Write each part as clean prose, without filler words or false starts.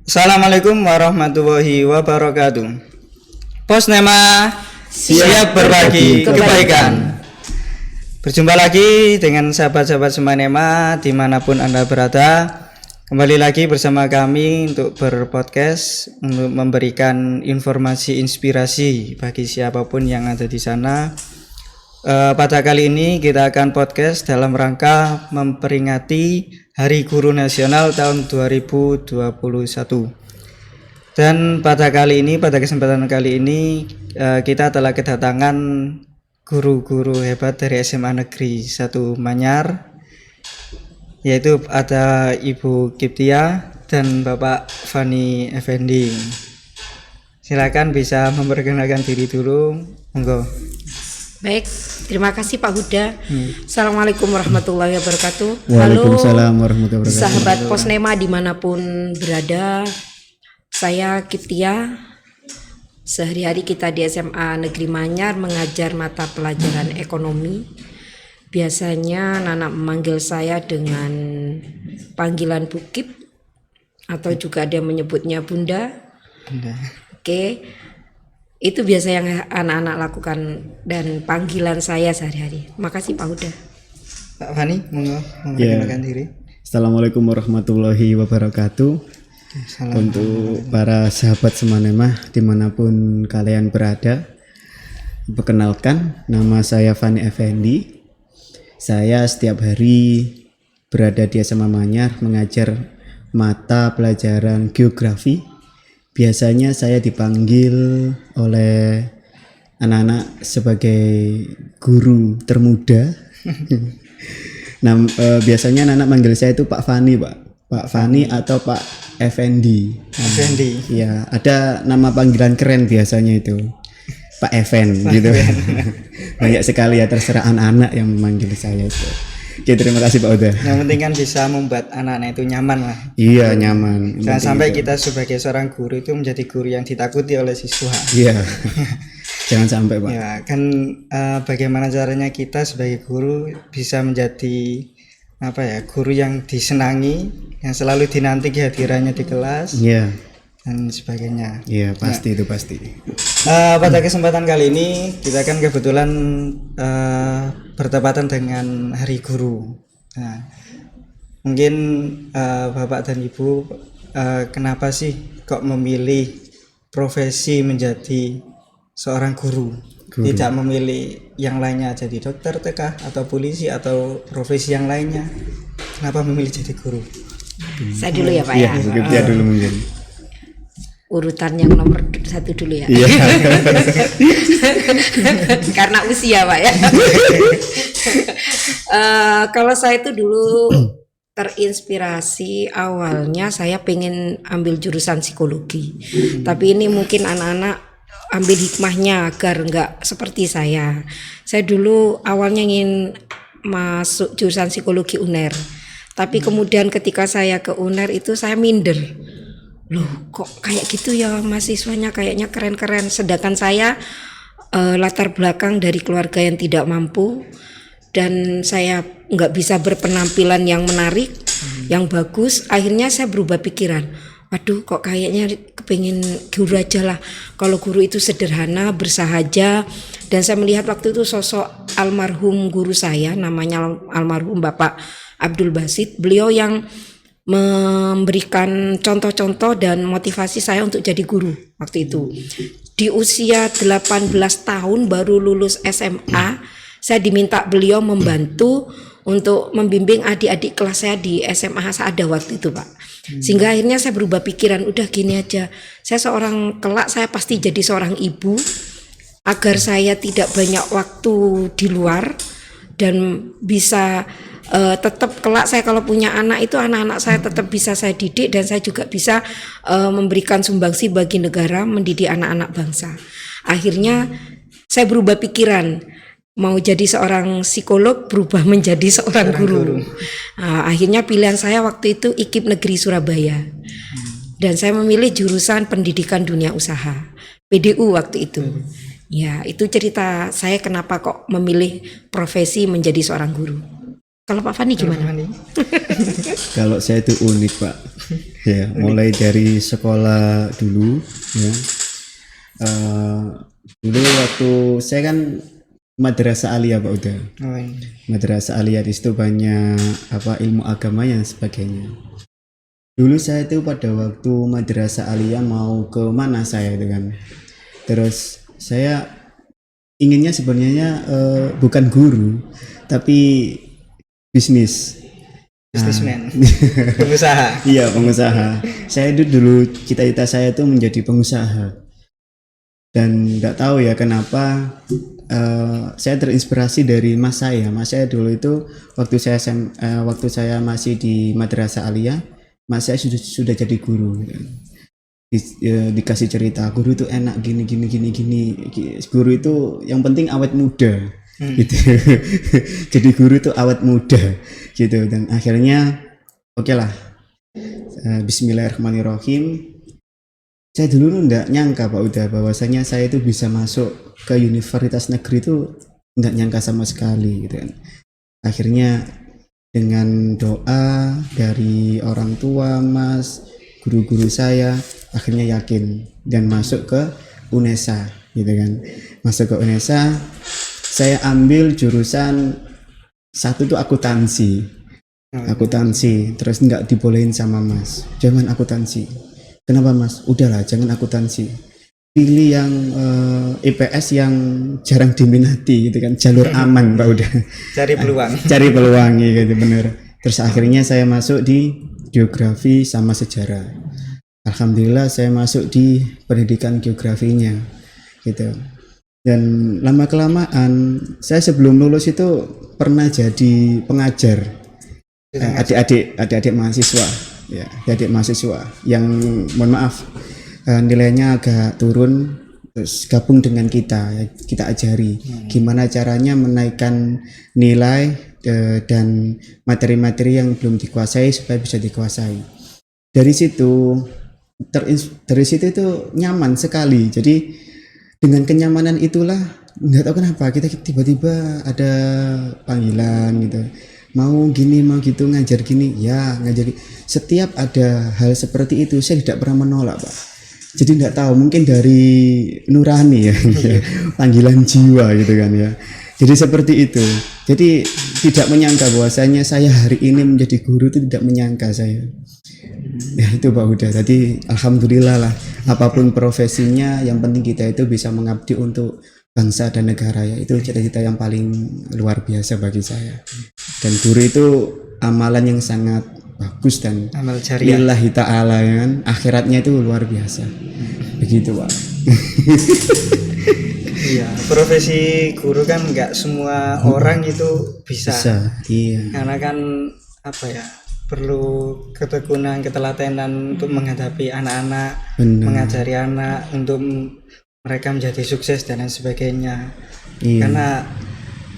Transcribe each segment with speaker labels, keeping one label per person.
Speaker 1: Assalamualaikum warahmatullahi wabarakatuh. Posnema siap berbagi kebaikan. Berjumpa lagi dengan sahabat-sahabat Semanema dimanapun Anda berada. Kembali lagi bersama kami untuk berpodcast, untuk memberikan informasi inspirasi bagi siapapun yang ada di sana. Pada kali ini kita akan podcast dalam rangka memperingati Hari Guru Nasional tahun 2021. Dan pada kesempatan kali ini kita telah kedatangan guru-guru hebat dari SMA Negeri 1 Manyar, yaitu ada Ibu Kiptia dan Bapak Fani Effendi. Silakan bisa memperkenalkan diri dulu, monggo.
Speaker 2: Baik, terima kasih Pak Huda. Assalamualaikum warahmatullahi wabarakatuh.
Speaker 3: Waalaikumsalam warahmatullahi wabarakatuh.
Speaker 2: Sahabat Posnema dimanapun berada, saya Kiptia. Sehari-hari kita di SMA Negeri Manyar mengajar mata pelajaran ekonomi. Biasanya anak memanggil saya dengan panggilan Bu Kip, atau juga ada yang menyebutnya Bunda. Oke. Itu biasa yang anak-anak lakukan dan panggilan saya sehari-hari. Makasih Pak Huda.
Speaker 1: Pak Fani, monggo memperkenalkan diri.
Speaker 3: Assalamualaikum warahmatullahi wabarakatuh. Untuk para sahabat Semanema dimanapun kalian berada, perkenalkan, nama saya Fani Effendi. Saya setiap hari berada di SMA Manyar mengajar mata pelajaran geografi. Biasanya saya dipanggil oleh anak-anak sebagai guru termuda. Nah, biasanya anak-anak manggil saya itu Pak Fani, Pak Fani atau Pak Effendi.
Speaker 1: Effendi.
Speaker 3: Ya, ada nama panggilan keren biasanya itu, Pak Effen gitu. Banyak sekali ya, terserah anak-anak yang memanggil saya itu. Oke, terima kasih Pak Uda.
Speaker 1: Yang penting kan bisa membuat anak-anak itu nyaman lah.
Speaker 3: Iya, nyaman.
Speaker 1: Jangan sampai kita sebagai seorang guru itu menjadi guru yang ditakuti oleh siswa.
Speaker 3: Iya. Jangan sampai, Pak.
Speaker 1: Ya, kan bagaimana caranya kita sebagai guru bisa menjadi guru yang disenangi, yang selalu dinanti kehadirannya di kelas.
Speaker 3: Iya.
Speaker 1: Dan sebagainya.
Speaker 3: Iya, pasti itu pasti.
Speaker 1: Pada kesempatan kali ini kita kan kebetulan bertepatan dengan Hari Guru. Nah, mungkin Bapak dan Ibu kenapa sih kok memilih profesi menjadi seorang guru? Tidak memilih yang lainnya, jadi dokter tekah atau polisi atau profesi yang lainnya? Kenapa memilih jadi guru?
Speaker 2: Saya dulu ya Pak
Speaker 3: ya. Iya, dulu mungkin.
Speaker 2: Urutan yang nomor 1 dulu ya.
Speaker 3: Iya.
Speaker 2: Karena usia Pak ya. Kalau saya itu dulu terinspirasi, awalnya saya pengen ambil jurusan psikologi. Tapi ini mungkin anak-anak ambil hikmahnya agar enggak seperti saya. Saya dulu awalnya ingin masuk jurusan psikologi UNER. Tapi kemudian ketika saya ke UNER itu saya minder. Loh, kok kayak gitu ya, mahasiswanya kayaknya keren-keren, sedangkan saya latar belakang dari keluarga yang tidak mampu dan saya nggak bisa berpenampilan yang menarik, yang bagus. Akhirnya saya berubah pikiran, waduh kok kayaknya kepengin guru aja lah, kalau guru itu sederhana, bersahaja. Dan saya melihat waktu itu sosok almarhum guru saya, namanya almarhum Bapak Abdul Basit. Beliau yang memberikan contoh-contoh dan motivasi saya untuk jadi guru waktu itu. Di usia 18 tahun baru lulus SMA, saya diminta beliau membantu untuk membimbing adik-adik kelas saya di SMA Sa'adah waktu itu Pak. Sehingga akhirnya saya berubah pikiran, udah gini aja, saya seorang kelak saya pasti jadi seorang ibu, agar saya tidak banyak waktu di luar dan bisa tetap kelak saya kalau punya anak itu anak-anak saya tetap bisa saya didik dan saya juga bisa memberikan sumbangsi bagi negara, mendidik anak-anak bangsa. Akhirnya saya berubah pikiran, mau jadi seorang psikolog berubah menjadi seorang guru. Akhirnya pilihan saya waktu itu IKIP Negeri Surabaya. Dan saya memilih jurusan Pendidikan Dunia Usaha, PDU waktu itu. Ya, itu cerita saya kenapa kok memilih profesi menjadi seorang guru. Kalau Pak Fani gimana?
Speaker 3: Kalau saya itu unik Pak, ya mulai dari sekolah dulu ya. Dulu waktu saya kan madrasah aliyah Pak udah.
Speaker 1: Oh, iya.
Speaker 3: Madrasah aliyah di situ banyak ilmu agama dan sebagainya. Dulu saya itu pada waktu madrasah aliyah mau ke mana saya itu kan. Terus saya inginnya sebenarnya bukan guru tapi bisnismen.
Speaker 1: Pengusaha.
Speaker 3: Iya, pengusaha. Saya itu dulu cita-cita saya itu menjadi pengusaha. Dan nggak tahu ya kenapa saya terinspirasi dari mas saya. Mas saya dulu itu waktu saya masih di madrasah aliyah, mas saya sudah jadi guru. Dikasih cerita guru itu enak gini. Guru itu yang penting awet muda. Gitu. Jadi guru itu awet muda gitu, dan akhirnya oke lah, bismillahirrahmanirrahim. Saya dulu nggak nyangka Pak udah bahwasanya saya itu bisa masuk ke universitas negeri, itu nggak nyangka sama sekali gitu kan. Akhirnya dengan doa dari orang tua mas, guru-guru saya, akhirnya yakin dan masuk ke UNESA gitu kan. Masuk ke UNESA, saya ambil jurusan satu tuh akuntansi, terus nggak dibolehin sama mas, jangan akuntansi. Kenapa mas? Udahlah jangan akuntansi, pilih yang IPS yang jarang diminati gitu kan, jalur aman Pak udah. Cari peluang gitu bener. Terus akhirnya saya masuk di geografi sama sejarah. Alhamdulillah saya masuk di pendidikan geografinya gitu. Dan lama kelamaan saya sebelum lulus itu pernah jadi pengajar adik-adik mahasiswa ya, adik mahasiswa yang mohon maaf nilainya agak turun, terus gabung dengan kita ajari gimana caranya menaikkan nilai dan materi-materi yang belum dikuasai supaya bisa dikuasai. Dari situ itu nyaman sekali. Jadi dengan kenyamanan itulah, nggak tahu kenapa kita tiba-tiba ada panggilan gitu, mau gini mau gitu, ngajar gini ya ngajar. Setiap ada hal seperti itu saya tidak pernah menolak Pak. Jadi nggak tahu, mungkin dari nurani ya panggilan jiwa gitu kan ya. Jadi seperti itu. Jadi tidak menyangka bahwasanya saya hari ini menjadi guru, itu tidak menyangka saya. Ya itu Pak udah. Jadi alhamdulillah lah, apapun profesinya yang penting kita itu bisa mengabdi untuk bangsa dan negara ya. Itu cita-cita yang paling luar biasa bagi saya. Dan guru itu amalan yang sangat bagus dan
Speaker 1: amal jariah
Speaker 3: lillahi ta'ala ya kan. Akhiratnya itu luar biasa. Begitu Pak.
Speaker 1: Iya, profesi guru kan nggak semua orang itu bisa.
Speaker 3: Iya.
Speaker 1: Karena kan perlu ketekunan, ketelatenan untuk menghadapi anak-anak, mengajari anak untuk mereka menjadi sukses dan lain sebagainya.
Speaker 3: Iya.
Speaker 1: Karena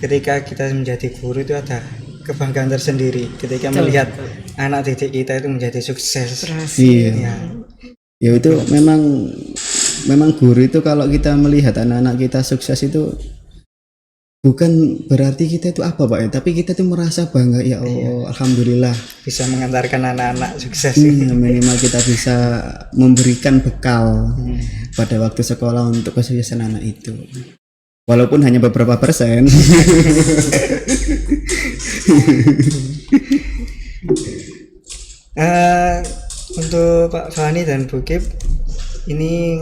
Speaker 1: ketika kita menjadi guru itu ada kebanggaan tersendiri ketika melihat anak didik kita itu menjadi sukses.
Speaker 3: Iya. Ya itu memang guru itu kalau kita melihat anak-anak kita sukses itu bukan berarti kita itu apa Pak ya, tapi kita tuh merasa bangga ya Allah, alhamdulillah
Speaker 1: bisa mengantarkan anak-anak sukses.
Speaker 3: Minimal kita bisa memberikan bekal pada waktu sekolah untuk kesuksesan anak itu, walaupun hanya beberapa persen.
Speaker 1: Untuk Pak Fani dan Bu Kip, ini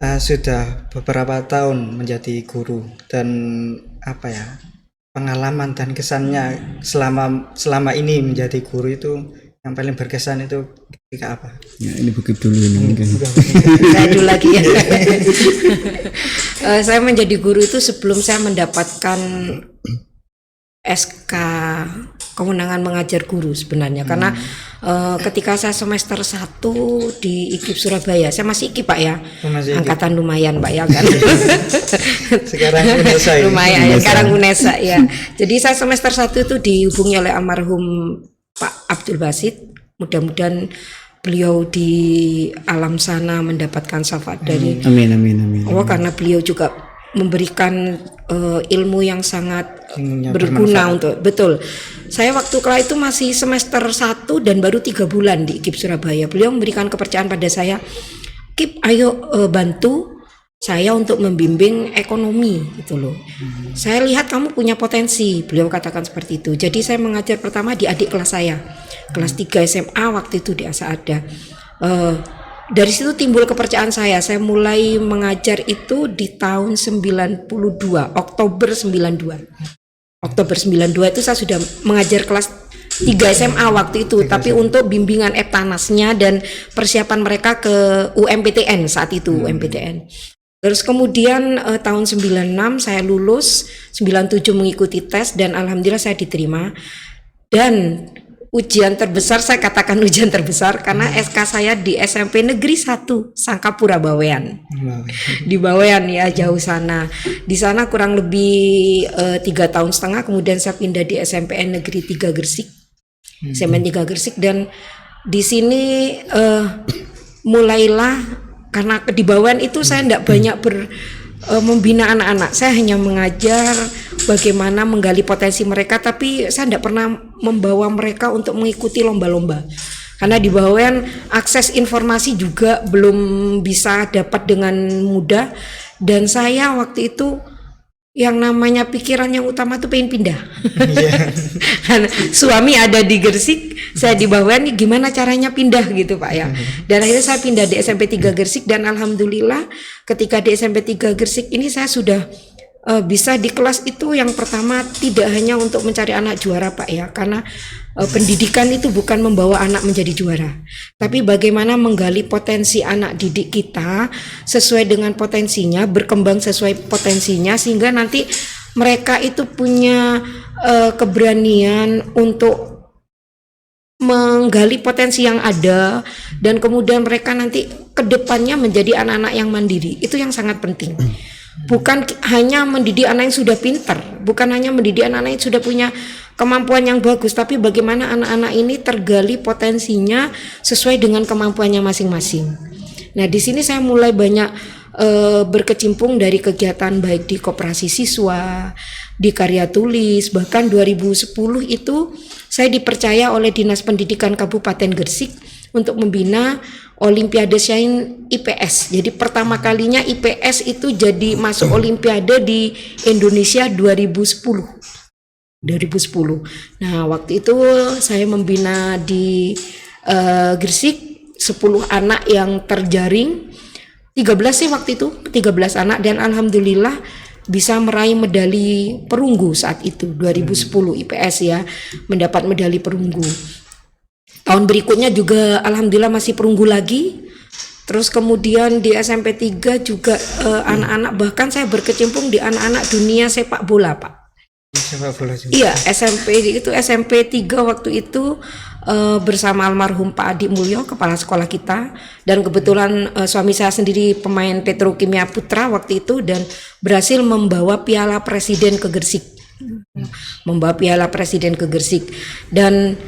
Speaker 1: sudah beberapa tahun menjadi guru, dan pengalaman dan kesannya selama ini menjadi guru itu yang paling berkesan itu ketika apa?
Speaker 3: Ya ini Bu Kip dulu ini mungkin.
Speaker 2: Saya dulu lagi ya. Saya menjadi guru itu sebelum saya mendapatkan SK kewenangan mengajar guru sebenarnya, karena ketika saya semester 1 di IKIP Surabaya, saya masih IKIP Pak ya, angkatan lumayan Pak ya kan.
Speaker 1: Sekarang UNESA ya.
Speaker 2: Lumayan, sekarang UNESA ya. Jadi saya semester 1 itu dihubungi oleh almarhum Pak Abdul Basit. Mudah-mudahan beliau di alam sana mendapatkan syafaat dari
Speaker 3: Amin.
Speaker 2: Allah, karena beliau juga memberikan ilmu yang sangat
Speaker 1: Ilmunya
Speaker 2: berguna
Speaker 1: bermanfaat.
Speaker 2: untuk betul. Saya waktu kala itu masih semester 1 dan baru 3 bulan di IKIP Surabaya. Beliau memberikan kepercayaan pada saya, Kip, ayo bantu saya untuk membimbing ekonomi gitu loh. Saya lihat kamu punya potensi, beliau katakan seperti itu. Jadi saya mengajar pertama di adik kelas saya, kelas 3 SMA waktu itu di Asaada. Dari situ timbul kepercayaan saya mulai mengajar itu di tahun 92, Oktober 92. Oktober 92 itu saya sudah mengajar kelas 3 SMA waktu itu, tapi untuk bimbingan Eptanasnya dan persiapan mereka ke UMPTN saat itu, UMPTN. Terus kemudian tahun 96 saya lulus, 97 mengikuti tes dan alhamdulillah saya diterima. Dan ujian terbesar, saya katakan ujian terbesar karena SK saya di SMP Negeri 1 Sangkapura Bawean. Di Bawean ya, jauh sana. Di sana kurang lebih 3 tahun setengah, kemudian saya pindah di SMPN Negeri 3 Gresik. SMPN 3 Gresik, dan di sini mulailah, karena di Bawean itu saya tidak banyak membina anak-anak. Saya hanya mengajar bagaimana menggali potensi mereka, tapi saya tidak pernah membawa mereka untuk mengikuti lomba-lomba. Karena di Bawean akses informasi juga belum bisa dapat dengan mudah, dan saya waktu itu yang namanya pikiran yang utama tuh pengen pindah. Karena suami ada di Gresik, saya di Bawean, nih gimana caranya pindah gitu Pak ya. Dan akhirnya saya pindah di SMP 3 Gresik, dan alhamdulillah ketika di SMP 3 Gresik ini saya sudah bisa di kelas itu yang pertama tidak hanya untuk mencari anak juara Pak ya, karena pendidikan itu bukan membawa anak menjadi juara, tapi bagaimana menggali potensi anak didik kita sesuai dengan potensinya, berkembang sesuai potensinya, sehingga nanti mereka itu punya keberanian untuk menggali potensi yang ada, dan kemudian mereka nanti kedepannya menjadi anak-anak yang mandiri. Itu yang sangat penting. Bukan hanya mendidik anak yang sudah pintar, bukan hanya mendidik anak-anak yang sudah punya kemampuan yang bagus, tapi bagaimana anak-anak ini tergali potensinya sesuai dengan kemampuannya masing-masing. Nah, di sini saya mulai banyak berkecimpung dari kegiatan baik di koperasi siswa, di karya tulis, bahkan 2010 itu saya dipercaya oleh Dinas Pendidikan Kabupaten Gresik untuk membina Olimpiade Sains IPS. Jadi pertama kalinya IPS itu jadi masuk Olimpiade di Indonesia 2010. Nah, waktu itu saya membina di Gresik 10 anak yang terjaring, 13 sih waktu itu, 13 anak, dan alhamdulillah bisa meraih medali perunggu saat itu 2010 IPS ya, mendapat medali perunggu. Tahun berikutnya juga alhamdulillah masih perunggu lagi. Terus kemudian di SMP 3 juga anak-anak, bahkan saya berkecimpung di anak-anak dunia sepak bola Pak.
Speaker 1: Sepak bola juga.
Speaker 2: Iya, SMP 3 waktu itu bersama almarhum Pak Adi Mulyo, kepala sekolah kita, dan kebetulan suami saya sendiri pemain Petrokimia Putra waktu itu, dan berhasil membawa piala presiden ke Gresik. Dan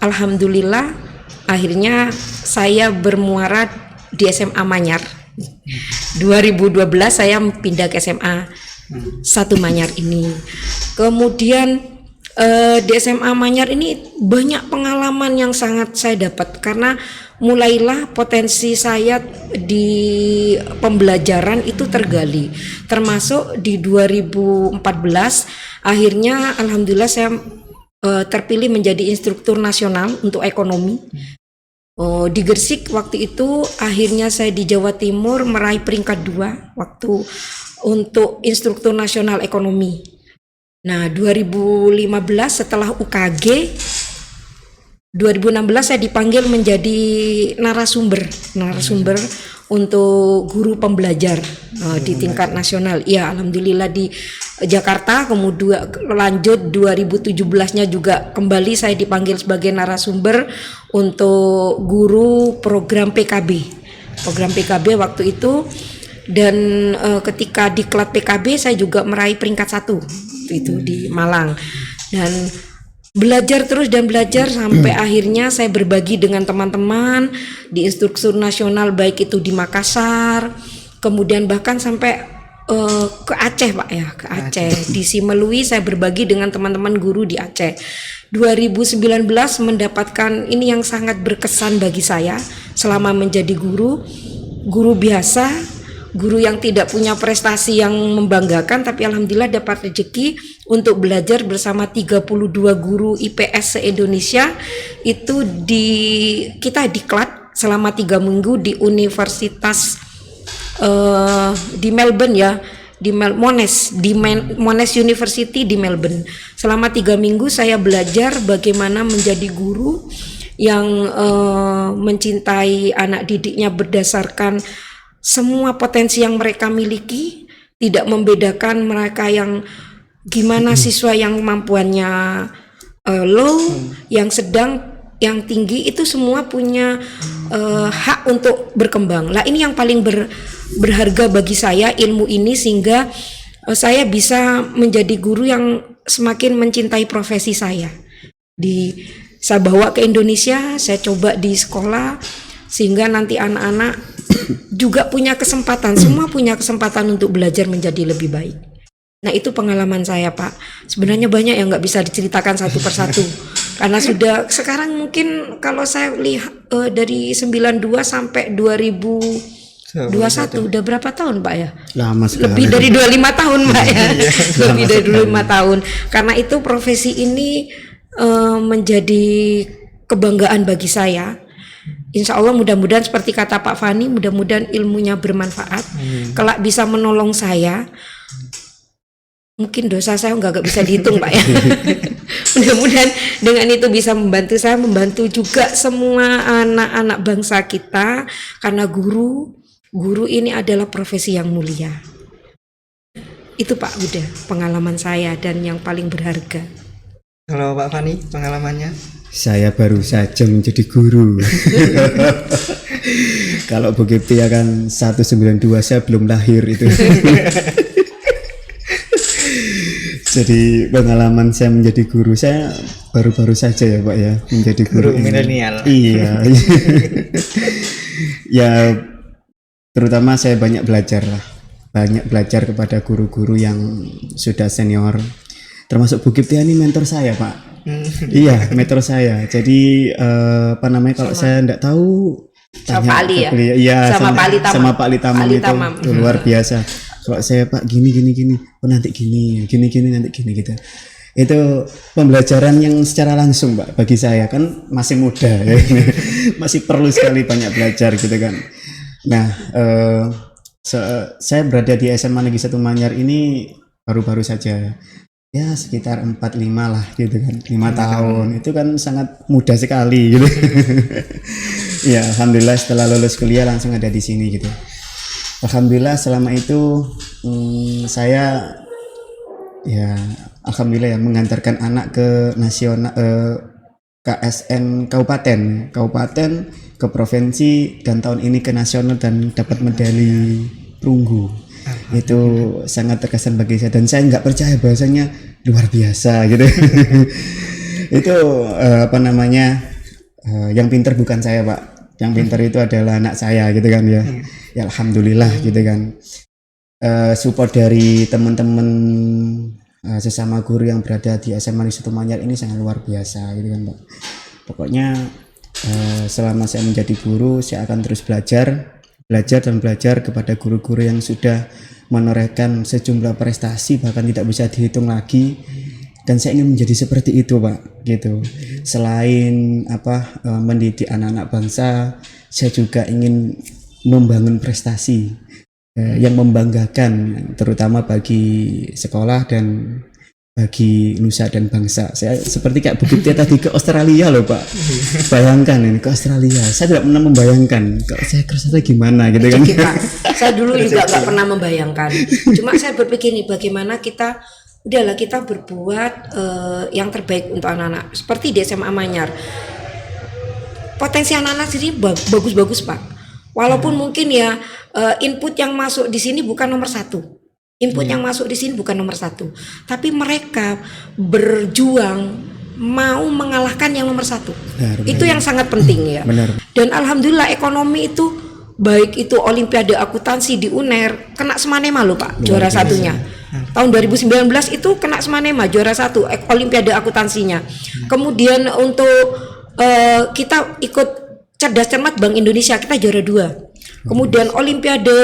Speaker 2: alhamdulillah akhirnya saya bermuara di SMA Manyar. 2012 saya pindah ke SMA 1 Manyar ini. Kemudian di SMA Manyar ini banyak pengalaman yang sangat saya dapat, karena mulailah potensi saya di pembelajaran itu tergali. Termasuk di 2014 akhirnya alhamdulillah saya terpilih menjadi instruktur nasional untuk ekonomi. Di Gresik waktu itu akhirnya saya di Jawa Timur meraih peringkat 2 waktu untuk instruktur nasional ekonomi. Nah, 2015 setelah UKG, 2016 saya dipanggil menjadi narasumber untuk guru pembelajar di tingkat nasional. Ya, alhamdulillah di Jakarta. Kemudian lanjut 2017-nya juga kembali saya dipanggil sebagai narasumber untuk guru program PKB waktu itu. Dan ketika di Klat PKB saya juga meraih peringkat 1 itu di Malang, dan belajar terus dan belajar sampai akhirnya saya berbagi dengan teman-teman di instruktur nasional, baik itu di Makassar, kemudian bahkan sampai ke Aceh Pak ya, ke Aceh. Di Simelui saya berbagi dengan teman-teman guru di Aceh. 2019 mendapatkan ini yang sangat berkesan bagi saya selama menjadi guru biasa, guru yang tidak punya prestasi yang membanggakan, tapi alhamdulillah dapat rezeki untuk belajar bersama 32 guru IPS se-Indonesia. Itu kita diklat selama 3 minggu di Universitas di Melbourne ya, di Monash University di Melbourne. Selama 3 minggu saya belajar bagaimana menjadi guru yang mencintai anak didiknya berdasarkan semua potensi yang mereka miliki, tidak membedakan mereka yang gimana, siswa yang kemampuannya low, yang sedang, yang tinggi, itu semua punya hak untuk berkembang. Lah ini yang paling berharga bagi saya, ilmu ini, sehingga saya bisa menjadi guru yang semakin mencintai profesi saya. Saya bawa ke Indonesia, saya coba di sekolah, sehingga nanti anak-anak juga punya kesempatan, semua punya kesempatan untuk belajar menjadi lebih baik. Nah itu pengalaman saya Pak. Sebenarnya banyak yang nggak bisa diceritakan satu persatu. Karena sudah sekarang mungkin kalau saya lihat dari 92 sampai 2021 udah berapa tahun Pak ya?
Speaker 3: Lama sekali.
Speaker 2: Lebih dari 25 tahun Pak ya. Lebih dari 25 tahun. Karena itu profesi ini menjadi kebanggaan bagi saya. Insya Allah mudah-mudahan seperti kata Pak Fani, mudah-mudahan ilmunya bermanfaat. Kelak bisa menolong saya. Mungkin dosa saya nggak bisa dihitung Pak ya. Mudah-mudahan dengan itu bisa membantu saya, membantu juga semua anak-anak bangsa kita. Karena guru ini adalah profesi yang mulia. Itu Pak udah pengalaman saya dan yang paling berharga.
Speaker 1: Kalau Pak Fani pengalamannya?
Speaker 3: Saya baru saja menjadi guru. Kalau begitu ya kan 192 saya belum lahir itu. Jadi pengalaman saya menjadi guru saya baru-baru saja ya Pak ya, menjadi guru
Speaker 1: milenial.
Speaker 3: Iya. Ya terutama saya banyak belajar kepada guru-guru yang sudah senior. Termasuk Bu Kiptia ini mentor saya Pak. Iya, mentor saya. Jadi apa namanya, kalau saya enggak tahu
Speaker 2: sama Pak Ali ya?
Speaker 3: Iya,
Speaker 2: sama Pak Ali Tamam.
Speaker 3: Sama Pak Ali Tamam itu luar biasa. Kalau saya Pak gini, oh nanti gini nanti gini gitu. Itu pembelajaran yang secara langsung Pak bagi saya, kan masih muda ya. Masih perlu sekali banyak belajar gitu kan. Nah, saya berada di SMA Negeri 1 Manyar ini baru-baru saja. Ya sekitar 4-5 lah gitu kan, 5 tahun itu kan sangat muda sekali gitu. Ya alhamdulillah setelah lulus kuliah langsung ada di sini gitu. Alhamdulillah selama itu saya ya alhamdulillah ya mengantarkan anak ke nasional, KSN kabupaten ke provinsi, dan tahun ini ke nasional dan dapat medali perunggu. Itu sangat terkesan bagi saya, dan saya nggak percaya bahasanya luar biasa gitu. Itu apa namanya, yang pintar bukan saya Pak, yang pintar itu adalah anak saya gitu kan ya. Ya alhamdulillah gitu kan. Support dari teman-teman sesama guru yang berada di SMA Negeri 1 Manyar ini sangat luar biasa gitu kan Pak. Pokoknya selama saya menjadi guru saya akan terus belajar kepada guru-guru yang sudah menorehkan sejumlah prestasi bahkan tidak bisa dihitung lagi, dan saya ingin menjadi seperti itu Pak gitu. Selain mendidik anak-anak bangsa, saya juga ingin membangun prestasi yang membanggakan, terutama bagi sekolah dan bagi nusa dan bangsa. Saya seperti kayak begitu tadi ke Australia loh Pak. Bayangkan ini ke Australia. Saya tidak pernah membayangkan kalau saya ke sana gimana gitu kan.
Speaker 2: Saya dulu juga nggak pernah membayangkan. Cuma saya berpikir nih, bagaimana kita berbuat yang terbaik untuk anak-anak. Seperti di SMA Manyar. Potensi anak-anak sendiri bagus-bagus Pak. Walaupun mungkin ya input yang masuk di sini bukan nomor 1. Yang masuk di sini bukan nomor 1, tapi mereka berjuang mau mengalahkan yang nomor 1. Benar. Itu yang sangat penting ya. Benar. Dan alhamdulillah ekonomi itu baik itu Olimpiade Akuntansi di UNER kena Semanema loh Pak, juara satunya. Tahun 2019 itu kena Semanema juara satu Olimpiade Akuntansinya. Kemudian untuk kita ikut Cerdas Cermat Bank Indonesia kita juara 2. Kemudian Olimpiade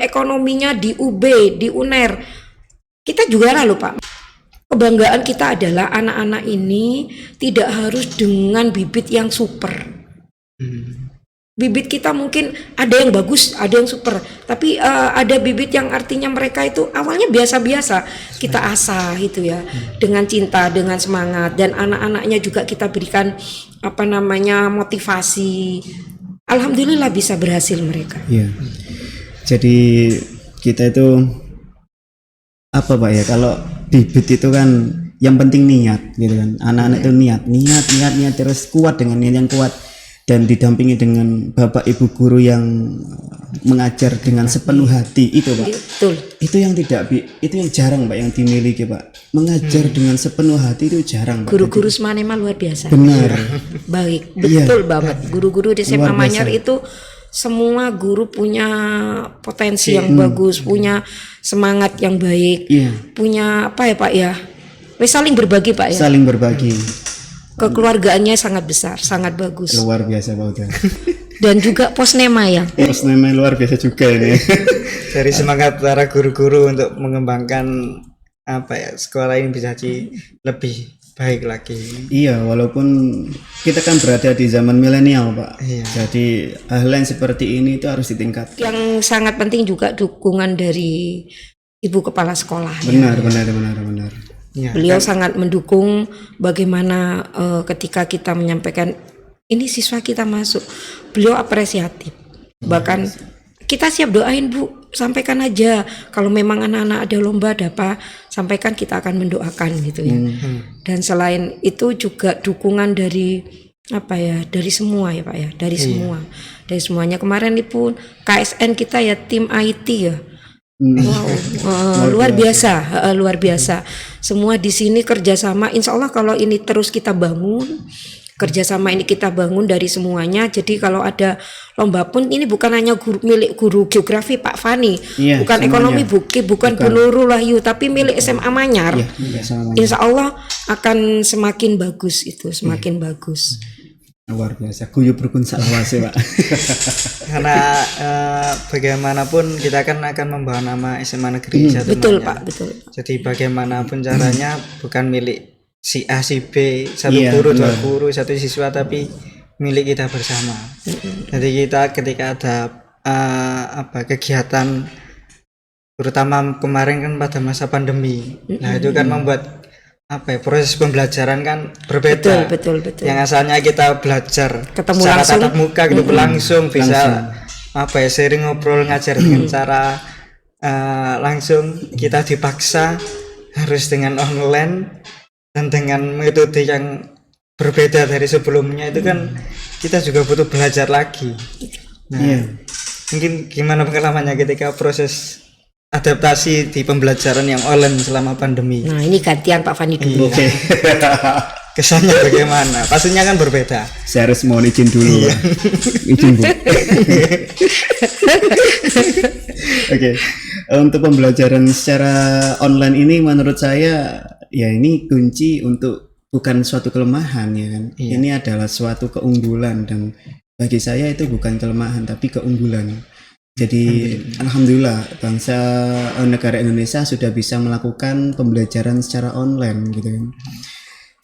Speaker 2: Ekonominya di UB, di UNER kita juara loh Pak. Kebanggaan kita adalah anak-anak ini tidak harus dengan bibit yang super. Bibit kita mungkin ada yang bagus, ada yang super, tapi ada bibit yang artinya mereka itu awalnya biasa-biasa, kita asah itu ya, dengan cinta, dengan semangat, dan anak-anaknya juga kita berikan motivasi. Alhamdulillah bisa berhasil mereka.
Speaker 3: Iya. Jadi kita itu apa Pak ya, kalau bibit itu kan yang penting niat gitu kan. Anak-anak itu niat terus kuat dengan niat yang kuat dan didampingi dengan bapak ibu guru yang mengajar dengan sepenuh hati itu Pak.
Speaker 2: Betul.
Speaker 3: Itu yang jarang Pak yang dimiliki Pak. Mengajar dengan sepenuh hati itu jarang Pak.
Speaker 2: Guru-guru Semanema luar biasa.
Speaker 3: Benar.
Speaker 2: Baik, betul banget. Guru-guru di SMA
Speaker 3: Luar biasa.
Speaker 2: Manyar itu semua guru punya potensi yang bagus, punya semangat yang baik, punya apa ya Pak ya? Wes saling berbagi Pak ya.
Speaker 3: Saling berbagi.
Speaker 2: Kekeluargaannya sangat besar, sangat bagus.
Speaker 3: Luar biasa Pak Uda.
Speaker 2: Dan juga Posnema ya.
Speaker 3: Posnema luar biasa juga ini.
Speaker 1: Dari semangat para guru-guru untuk mengembangkan sekolah ini bisa lebih baik lagi.
Speaker 3: Iya, walaupun kita kan berada di zaman milenial Pak.
Speaker 1: Iya.
Speaker 3: Jadi hal yang seperti ini itu harus ditingkatkan.
Speaker 2: Yang sangat penting juga dukungan dari Ibu Kepala Sekolah.
Speaker 3: Benar.
Speaker 1: Ya,
Speaker 2: Beliau sangat mendukung bagaimana ketika kita menyampaikan ini siswa kita masuk, beliau apresiatif. Bahkan kita siap doain Bu, sampaikan aja. Kalau memang anak-anak ada lomba ada apa, sampaikan, kita akan mendoakan gitu ya. Dan selain itu juga dukungan dari dari semua ya Pak ya, dari semua, dari semuanya. Kemarin pun KSN kita ya, tim IT ya. Wow, luar biasa. Semua di sini kerjasama. Insya Allah kalau ini terus kita bangun, kerjasama ini kita bangun dari semuanya. Jadi kalau ada lomba pun ini bukan hanya milik guru geografi Pak Fani, bukan semuanya. Ekonomi bukan Bu Nurul Wahyu, tapi milik SMA Manyar. Insya Allah akan semakin bagus itu, semakin bagus.
Speaker 3: Luar biasa, guyub rukun salawase Pak.
Speaker 1: Karena bagaimanapun kita kan akan membawa nama SMA Negeri Satu
Speaker 2: Betul
Speaker 1: Manyar.
Speaker 2: Pak, betul.
Speaker 1: Jadi bagaimanapun caranya bukan milik si A si B, satu guru, dua guru, satu siswa, tapi milik kita bersama. Jadi kita ketika ada kegiatan, terutama kemarin kan pada masa pandemi, nah itu kan membuat proses pembelajaran kan berbeda.
Speaker 2: Betul.
Speaker 1: Yang asalnya kita belajar
Speaker 2: Ketemu
Speaker 1: secara
Speaker 2: langsung.
Speaker 1: tatap muka gitu langsung bisa sharing ngobrol ngajar dengan cara langsung, kita dipaksa harus dengan online dan dengan metode yang berbeda dari sebelumnya. Itu kan kita juga butuh belajar lagi. Nah, mungkin gimana pengalamannya ketika proses adaptasi di pembelajaran yang online selama pandemi?
Speaker 2: Nah ini gantian Pak Fani dulu.
Speaker 3: Oke.
Speaker 1: Kesannya bagaimana? Pastinya kan berbeda.
Speaker 3: Saya harus mohon izin dulu. Izin Bu. Oke. Untuk pembelajaran secara online ini menurut saya ya ini kunci untuk, bukan suatu kelemahan ya kan. Ini adalah suatu keunggulan, dan bagi saya itu bukan kelemahan tapi keunggulan. Jadi alhamdulillah bangsa negara Indonesia sudah bisa melakukan pembelajaran secara online gitu kan.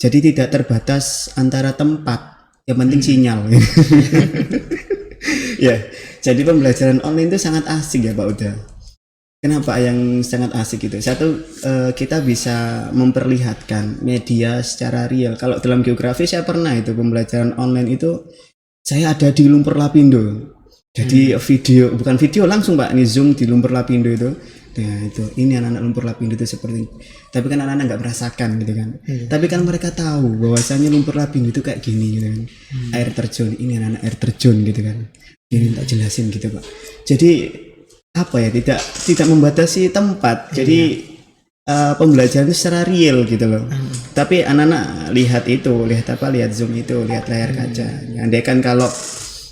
Speaker 3: Jadi tidak terbatas antara tempat, yang penting sinyal. Ya, jadi pembelajaran online itu sangat asik ya Pak Uda. Kenapa yang sangat asik itu? Satu, kita bisa memperlihatkan media secara real. Kalau dalam geografi saya pernah itu pembelajaran online itu, saya ada di Lumpur Lapindo. Jadi bukan video langsung Pak, ini Zoom di Lumpur Lapindo itu. Nah itu, ini anak-anak Lumpur Lapindo itu seperti ini. Tapi kan anak-anak nggak merasakan gitu kan. Tapi kan mereka tahu bahwasanya Lumpur Lapindo itu kayak gini gitu kan. Air terjun, ini anak-anak air terjun gitu kan. Ini tak jelasin gitu Pak. Jadi tidak membatasi tempat. Jadi pembelajaran itu secara real gitu loh. Tapi anak-anak lihat Zoom itu, lihat layar kaca. Andai kan kalau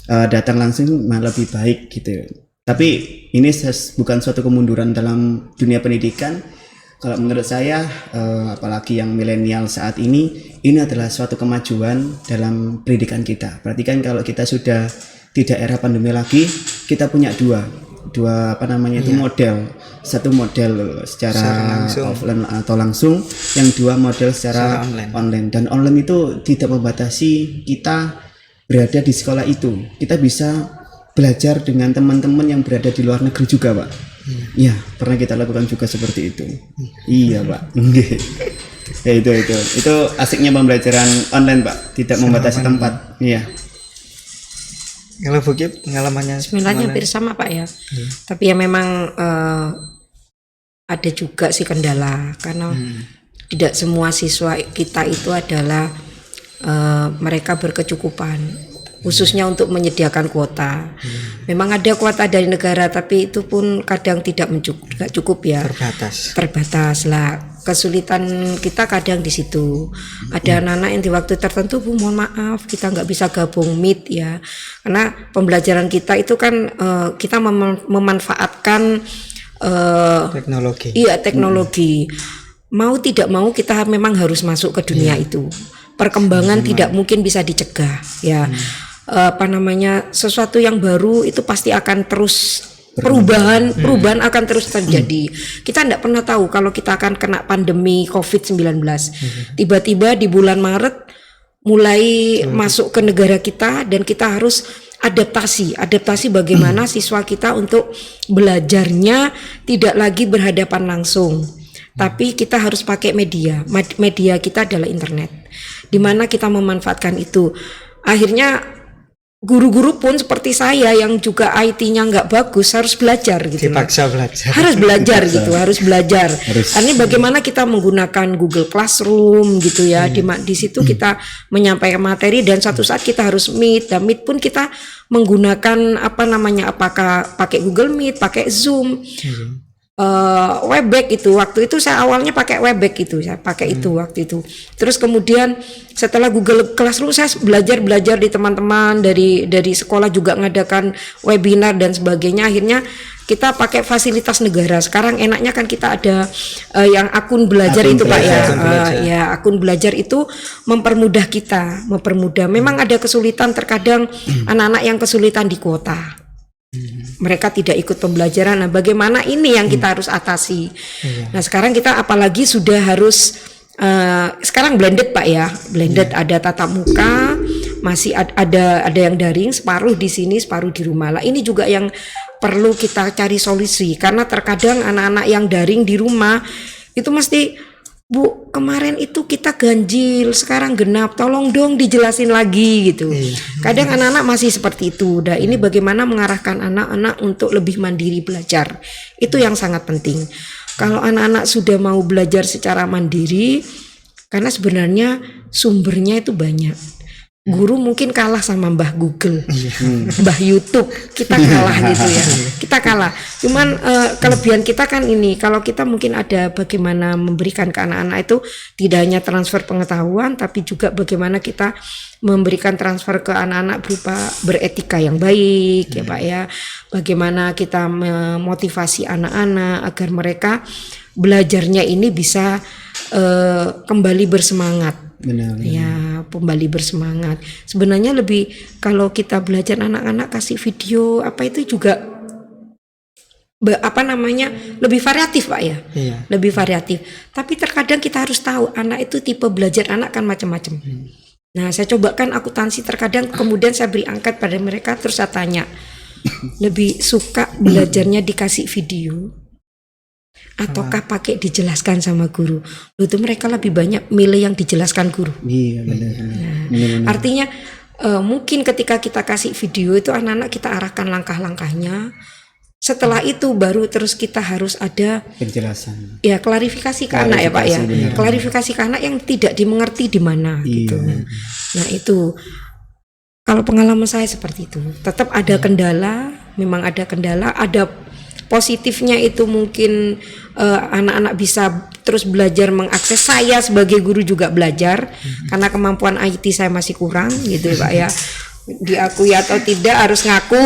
Speaker 3: datang langsung malah lebih baik gitu. Tapi ini bukan suatu kemunduran dalam dunia pendidikan. Kalau menurut saya, apalagi yang milenial saat ini adalah suatu kemajuan dalam pendidikan kita. Berarti kan kalau kita sudah tidak era pandemi lagi, kita punya dua itu model. Satu model secara offline atau langsung, yang dua model secara online. Dan online itu tidak membatasi kita berada di sekolah itu. Kita bisa belajar dengan teman-teman yang berada di luar negeri juga, Pak. Ya, pernah kita lakukan juga seperti itu. Iya, Pak. Ya, itu asiknya pembelajaran online, Pak. Tidak membatasi tempat. Iya.
Speaker 1: Kalau Bukit pengalamannya
Speaker 2: sebenarnya hampir sama, Pak ya. Tapi ya memang ada juga sih kendala karena tidak semua siswa kita itu adalah mereka berkecukupan, khususnya untuk menyediakan kuota. Memang ada kuota dari negara, tapi itu pun kadang tidak cukup ya. Terbatas lah. Kesulitan kita kadang di situ. Ada anak-anak yang di waktu tertentu, Bu, mohon maaf, kita nggak bisa gabung meet ya. Karena pembelajaran kita itu kan kita memanfaatkan
Speaker 1: teknologi.
Speaker 2: Iya, teknologi. Mau tidak mau kita memang harus masuk ke dunia itu. Perkembangan tidak mungkin bisa dicegah ya. Sesuatu yang baru itu pasti akan terus perubahan akan terus terjadi. Kita tidak pernah tahu kalau kita akan kena pandemi COVID-19. Tiba-tiba di bulan Maret mulai masuk ke negara kita dan kita harus adaptasi bagaimana siswa kita untuk belajarnya tidak lagi berhadapan langsung. Tapi kita harus pakai media kita adalah internet, di mana kita memanfaatkan itu. Akhirnya guru-guru pun seperti saya yang juga IT-nya nggak bagus harus belajar gitu.
Speaker 1: Dipaksa belajar.
Speaker 2: Harus belajar gitu, harus belajar. Ini bagaimana kita menggunakan Google Classroom gitu ya. Di situ kita menyampaikan materi dan satu saat kita harus meet. Dan meet pun kita menggunakan apakah pakai Google Meet, pakai Zoom. Webex itu waktu itu saya awalnya pakai Webex itu, saya pakai itu waktu itu. Terus kemudian setelah Google Classroom saya belajar di teman-teman dari sekolah juga ngadakan webinar dan sebagainya. Akhirnya kita pakai fasilitas negara. Sekarang enaknya kan kita ada yang akun belajar itu Pak ya. Ya akun belajar itu mempermudah kita, Memang ada kesulitan terkadang anak-anak yang kesulitan di kuota. Mereka tidak ikut pembelajaran. Nah, bagaimana ini yang kita harus atasi? Nah, sekarang kita apalagi sudah harus sekarang blended Pak ya, blended ada tatap muka, masih ada yang daring, separuh di sini, separuh di rumah. Lah ini juga yang perlu kita cari solusi karena terkadang anak-anak yang daring di rumah itu mesti, Bu, kemarin itu kita ganjil, sekarang genap, tolong dong dijelasin lagi gitu. Kadang anak-anak masih seperti itu. Dan ini bagaimana mengarahkan anak-anak untuk lebih mandiri belajar. Itu yang sangat penting. Kalau anak-anak sudah mau belajar secara mandiri, karena sebenarnya sumbernya itu banyak. Guru mungkin kalah sama Mbah Google, Mbah YouTube, kita kalah gitu ya, kita kalah. Cuman kelebihan kita kan ini, kalau kita mungkin ada bagaimana memberikan ke anak-anak itu tidak hanya transfer pengetahuan, tapi juga bagaimana kita memberikan transfer ke anak-anak berupa beretika yang baik ya Pak ya. Bagaimana kita memotivasi anak-anak agar mereka belajarnya ini bisa kembali bersemangat.
Speaker 3: Benar.
Speaker 2: Ya, kembali bersemangat. Sebenarnya lebih kalau kita belajar anak-anak kasih video apa itu juga lebih variatif Pak ya. Iya. Lebih variatif. Tapi terkadang kita harus tahu anak itu tipe belajar anak kan macam-macam. Nah, saya cobakan akuntansi terkadang kemudian saya beri angkat pada mereka terus saya tanya, lebih suka belajarnya dikasih video ataukah pakai dijelaskan sama guru? Itu mereka lebih banyak milih yang dijelaskan guru.
Speaker 3: Iya benar.
Speaker 2: Nah, artinya mungkin ketika kita kasih video itu anak-anak kita arahkan langkah-langkahnya. Setelah itu baru terus kita harus ada
Speaker 3: penjelasan.
Speaker 2: Ya klarifikasi ke anak ya Pak ya. Benar. Klarifikasi ke anak yang tidak dimengerti di mana gitu. Nah itu kalau pengalaman saya seperti itu. Tetap ada kendala, memang ada kendala, ada positifnya itu mungkin anak-anak bisa terus belajar mengakses. Saya sebagai guru juga belajar karena kemampuan IT saya masih kurang gitu ya Pak ya. diakui atau tidak harus ngaku.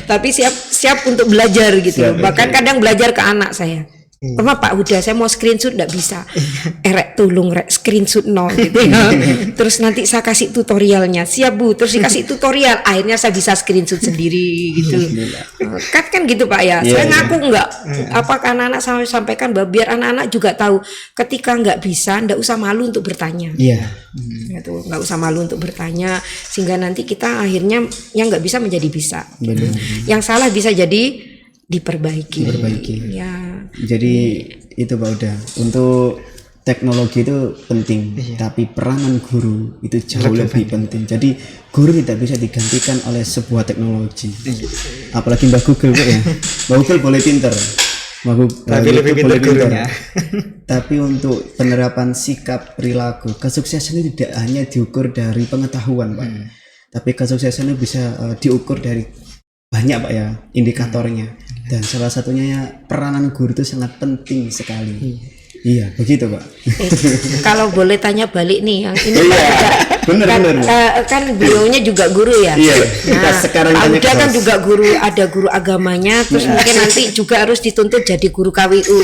Speaker 2: Tapi siap untuk belajar gitu.
Speaker 3: Siap,
Speaker 2: Bahkan kadang belajar ke anak saya. Pernah Pak Huda, saya mau screenshot enggak bisa. Rek tolong rek screenshot no gitu ya. Terus nanti saya kasih tutorialnya. Siap Bu, terus dikasih tutorial. Akhirnya saya bisa screenshot sendiri gitu. Kan gitu Pak ya. Saya ngaku enggak. Apa anak-anak saya sampaikan bahwa biar anak-anak juga tahu ketika enggak bisa enggak usah malu untuk bertanya.
Speaker 3: Iya.
Speaker 2: Gitu, nggak usah malu untuk bertanya sehingga nanti kita akhirnya yang nggak bisa menjadi bisa. Gitu. Yang salah bisa jadi diperbaiki. Ya.
Speaker 3: Jadi itu Pak Uda, untuk teknologi itu penting, tapi peranan guru itu jauh lebih penting. Jadi guru tidak bisa digantikan oleh sebuah teknologi. Apalagi Mbak Google Pak ya. Mbak Google boleh pinter.
Speaker 1: Tapi lebih pintar gurunya.
Speaker 3: Tapi untuk penerapan sikap perilaku, kesuksesan itu tidak hanya diukur dari pengetahuan Pak, tapi kesuksesan itu bisa diukur dari banyak Pak ya indikatornya. Dan salah satunya ya, peranan guru itu sangat penting sekali. Iya, begitu Pak.
Speaker 2: Kalau boleh tanya balik nih, yang ini
Speaker 3: bener.
Speaker 2: kan beliaunya juga guru ya.
Speaker 3: Iya.
Speaker 2: Nah,
Speaker 3: Sekarang
Speaker 2: Pak
Speaker 3: tanya
Speaker 2: Huda kan
Speaker 3: keras.
Speaker 2: juga guru, ada guru agamanya, terus mungkin nanti juga harus dituntut jadi guru KWU.